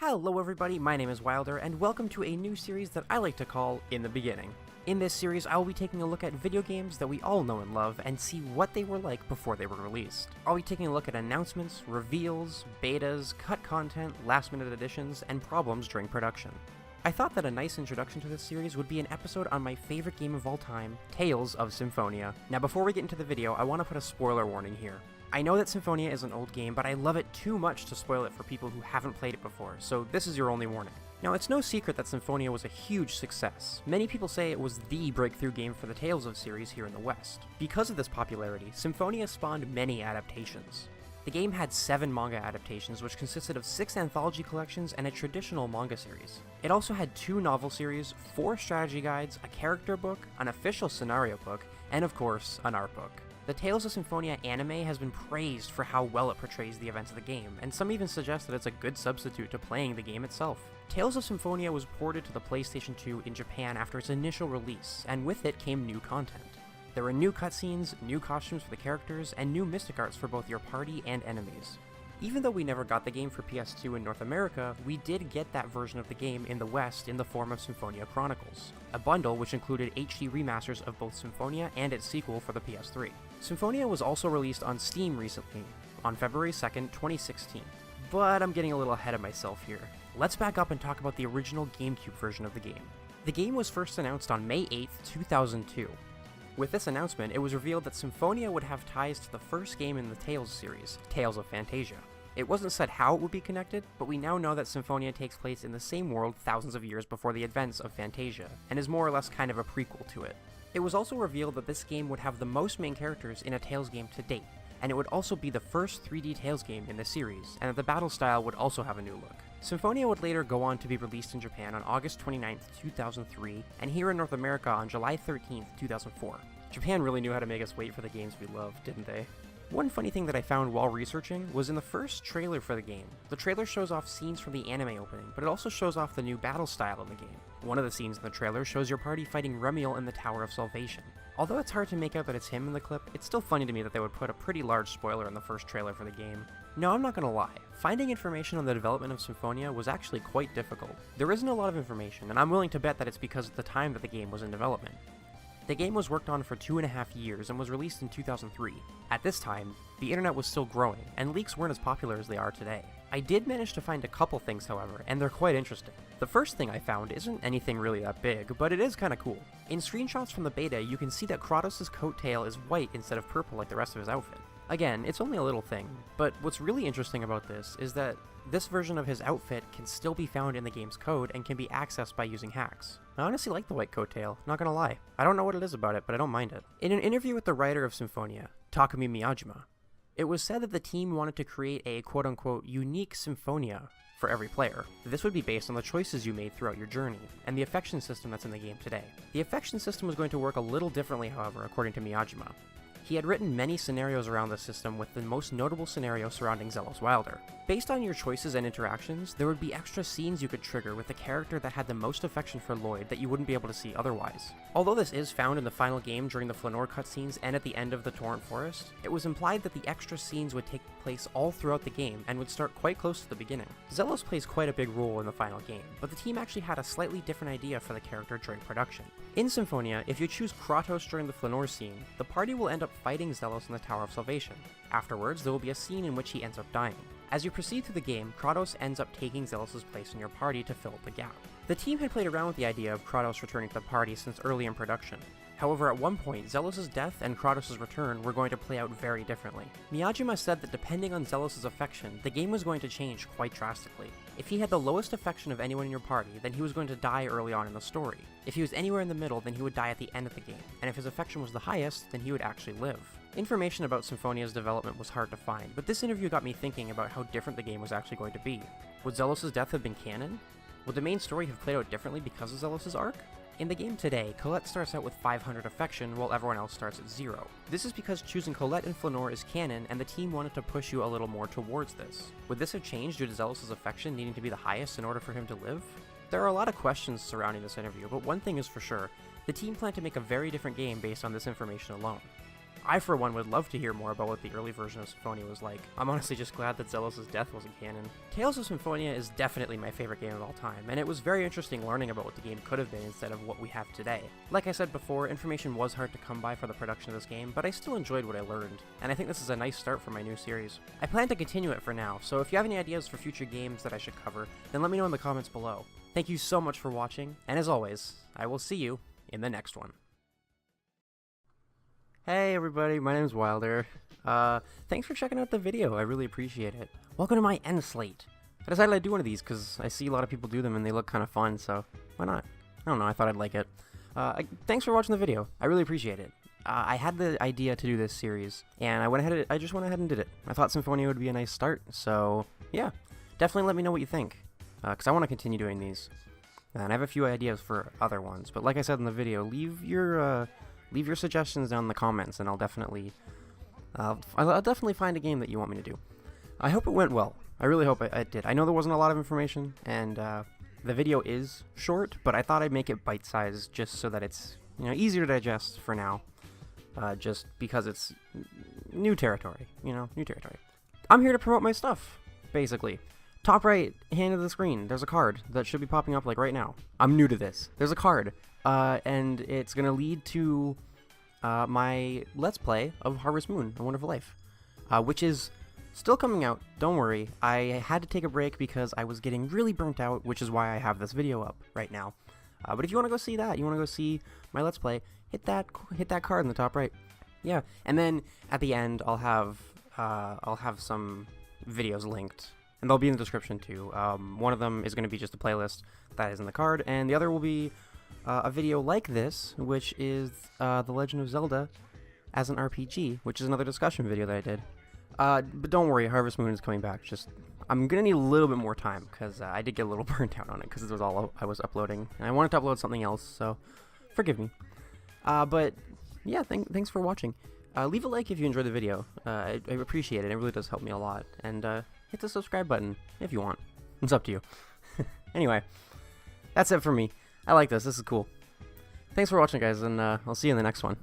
Hello everybody, my name is Wilder, and welcome to a new series that I like to call In the Beginning. In this series, I will be taking a look at video games that we all know and love, and see what they were like before they were released. I'll be taking a look at announcements, reveals, betas, cut content, last-minute additions, and problems during production. I thought that a nice introduction to this series would be an episode on my favorite game of all time, Tales of Symphonia. Now before we get into the video, I want to put a spoiler warning here. I know that Symphonia is an old game, but I love it too much to spoil it for people who haven't played it before, so this is your only warning. Now, it's no secret that Symphonia was a huge success. Many people say it was the breakthrough game for the Tales of series here in the West. Because of this popularity, Symphonia spawned many adaptations. The game had 7 manga adaptations, which consisted of 6 anthology collections and a traditional manga series. It also had 2 novel series, 4 strategy guides, a character book, an official scenario book, and of course, an art book. The Tales of Symphonia anime has been praised for how well it portrays the events of the game, and some even suggest that it's a good substitute to playing the game itself. Tales of Symphonia was ported to the PlayStation 2 in Japan after its initial release, and with it came new content. There were new cutscenes, new costumes for the characters, and new mystic arts for both your party and enemies. Even though we never got the game for PS2 in North America, we did get that version of the game in the West in the form of Symphonia Chronicles, a bundle which included HD remasters of both Symphonia and its sequel for the PS3. Symphonia was also released on Steam recently, on February 2nd, 2016. But I'm getting a little ahead of myself here. Let's back up and talk about the original Gamecube version of the game. The game was first announced on May 8th, 2002. With this announcement, it was revealed that Symphonia would have ties to the first game in the Tales series, Tales of Fantasia. It wasn't said how it would be connected, but we now know that Symphonia takes place in the same world thousands of years before the events of Fantasia, and is more or less kind of a prequel to it. It was also revealed that this game would have the most main characters in a Tales game to date, and it would also be the first 3D Tales game in the series, and that the battle style would also have a new look. Symphonia would later go on to be released in Japan on August 29th, 2003, and here in North America on July 13th, 2004. Japan really knew how to make us wait for the games we love, didn't they? One funny thing that I found while researching was in the first trailer for the game. The trailer shows off scenes from the anime opening, but it also shows off the new battle style in the game. One of the scenes in the trailer shows your party fighting Remiel in the Tower of Salvation. Although it's hard to make out that it's him in the clip, it's still funny to me that they would put a pretty large spoiler in the first trailer for the game. No, I'm not gonna lie. Finding information on the development of Symphonia was actually quite difficult. There isn't a lot of information, and I'm willing to bet that it's because of the time that the game was in development. The game was worked on for 2.5 years and was released in 2003. At this time, the internet was still growing, and leaks weren't as popular as they are today. I did manage to find a couple things, however, and they're quite interesting. The first thing I found isn't anything really that big, but it is kinda cool. In screenshots from the beta, you can see that Kratos' coat tail is white instead of purple like the rest of his outfit. Again, it's only a little thing, but what's really interesting about this is that this version of his outfit can still be found in the game's code and can be accessed by using hacks. I honestly like the white coattail, not gonna lie. I don't know what it is about it, but I don't mind it. In an interview with the writer of Symphonia, Takumi Miyajima, it was said that the team wanted to create a quote-unquote unique Symphonia for every player. This would be based on the choices you made throughout your journey, and the affection system that's in the game today. The affection system was going to work a little differently, however, according to Miyajima. He had written many scenarios around the system, with the most notable scenario surrounding Zelos Wilder. Based on your choices and interactions, there would be extra scenes you could trigger with the character that had the most affection for Lloyd that you wouldn't be able to see otherwise. Although this is found in the final game during the Flanor cutscenes and at the end of the Torrent Forest, it was implied that the extra scenes would take place all throughout the game and would start quite close to the beginning. Zelos plays quite a big role in the final game, but the team actually had a slightly different idea for the character during production. In Symphonia, if you choose Kratos during the Flanor scene, the party will end up fighting Zelos in the Tower of Salvation. Afterwards, there will be a scene in which he ends up dying. As you proceed through the game, Kratos ends up taking Zelos' place in your party to fill up the gap. The team had played around with the idea of Kratos returning to the party since early in production. However, at one point, Zelos' death and Kratos' return were going to play out very differently. Miyajima said that depending on Zelos' affection, the game was going to change quite drastically. If he had the lowest affection of anyone in your party, then he was going to die early on in the story. If he was anywhere in the middle, then he would die at the end of the game, and if his affection was the highest, then he would actually live. Information about Symphonia's development was hard to find, but this interview got me thinking about how different the game was actually going to be. Would Zelos' death have been canon? Would the main story have played out differently because of Zelos' arc? In the game today, Colette starts out with 500 affection while everyone else starts at 0. This is because choosing Colette and Flanor is canon, and the team wanted to push you a little more towards this. Would this have changed due to Zelos' affection needing to be the highest in order for him to live? There are a lot of questions surrounding this interview, but one thing is for sure, the team planned to make a very different game based on this information alone. I, for one, would love to hear more about what the early version of Symphonia was like. I'm honestly just glad that Zelos' death wasn't canon. Tales of Symphonia is definitely my favorite game of all time, and it was very interesting learning about what the game could have been instead of what we have today. Like I said before, information was hard to come by for the production of this game, but I still enjoyed what I learned, and I think this is a nice start for my new series. I plan to continue it for now, so if you have any ideas for future games that I should cover, then let me know in the comments below. Thank you so much for watching, and as always, I will see you in the next one. Hey everybody, my name is Wilder. Thanks for checking out the video, I really appreciate it. Welcome to my end slate. I decided I'd do one of these because I see a lot of people do them and they look kind of fun, so why not? I don't know, I thought I'd like it. Thanks for watching the video, I really appreciate it. I had the idea to do this series, and I just went ahead and did it. I thought Symphonia would be a nice start, so yeah. Definitely let me know what you think, because I want to continue doing these. And I have a few ideas for other ones, but like I said in the video, leave your suggestions down in the comments, and I'll definitely find a game that you want me to do. I hope it went well. I really hope it did. I know there wasn't a lot of information, and the video is short, but I thought I'd make it bite-sized just so that it's easier to digest for now. Just because it's new territory, new territory. I'm here to promote my stuff, basically. Top right hand of the screen, there's a card that should be popping up like right now. I'm new to this. There's a card. And it's going to lead to my Let's Play of Harvest Moon, A Wonderful Life, which is still coming out, don't worry. I had to take a break because I was getting really burnt out, which is why I have this video up right now. But if you want to go see that, you want to go see my Let's Play, hit that card in the top right. Yeah, and then at the end, I'll have some videos linked, and they'll be in the description too. One of them is going to be just a playlist that is in the card, and the other will be a video like this, which is The Legend of Zelda as an RPG, which is another discussion video that I did. But don't worry, Harvest Moon is coming back. Just I'm gonna need a little bit more time because I did get a little burnt out on it because it was all I was uploading, and I wanted to upload something else, so forgive me. But yeah, thanks for watching. Leave a like if you enjoyed the video. I appreciate it. It really does help me a lot. And hit the subscribe button if you want. It's up to you. Anyway, that's it for me. I like this. This is cool. Thanks for watching, guys, and I'll see you in the next one.